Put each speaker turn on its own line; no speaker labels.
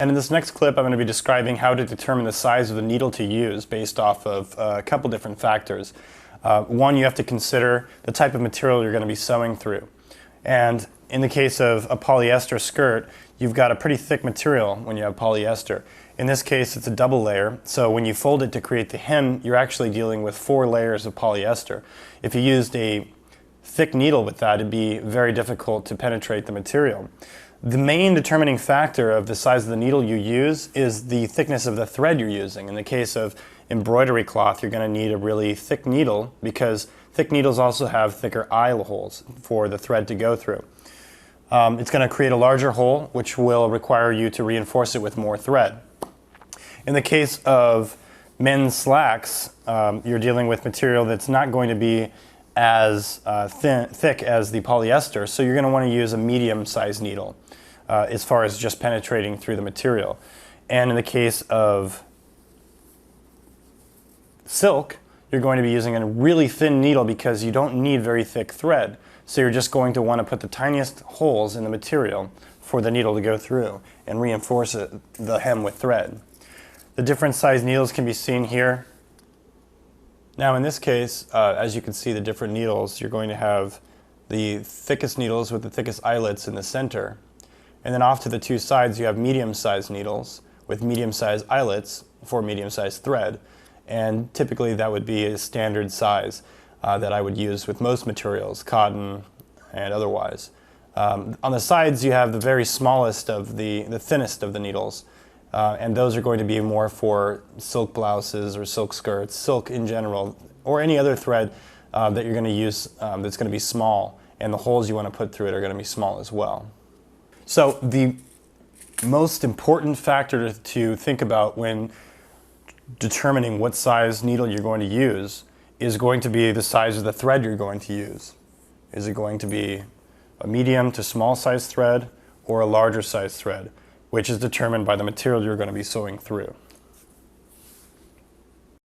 And in this next clip, I'm going to be describing how to determine the size of the needle to use based off of a couple different factors. One, you have to consider the type of material you're going to be sewing through. And in the case of a polyester skirt, you've got a pretty thick material when you have polyester. In this case, it's a double layer, so when you fold it to create the hem, you're actually dealing with 4 layers of polyester. If you used a thick needle with that, it'd be very difficult to penetrate the material. The main determining factor of the size of the needle you use is the thickness of the thread you're using. In the case of embroidery cloth, you're going to need a really thick needle because thick needles also have thicker eye holes for the thread to go through. It's going to create a larger hole, which will require you to reinforce it with more thread. In the case of men's slacks, you're dealing with material that's not going to be as thick as the polyester, so you're going to want to use a medium-sized needle as far as just penetrating through the material. And in the case of silk, you're going to be using a really thin needle because you don't need very thick thread. So you're just going to want to put the tiniest holes in the material for the needle to go through and reinforce the hem with thread. The different size needles can be seen here. Now in this case, as you can see the different needles, you're going to have the thickest needles with the thickest eyelets in the center. And then off to the two sides you have medium-sized needles with medium-sized eyelets for medium-sized thread. And typically that would be a standard size that I would use with most materials, cotton and otherwise. On the sides you have the very smallest of the thinnest of the needles. And those are going to be more for silk blouses or silk skirts, silk in general, or any other thread that you're going to use that's going to be small, and the holes you want to put through it are going to be small as well. So the most important factor to think about when determining what size needle you're going to use is going to be the size of the thread you're going to use. Is it going to be a medium to small size thread or a larger size thread, which is determined by the material you're going to be sewing through.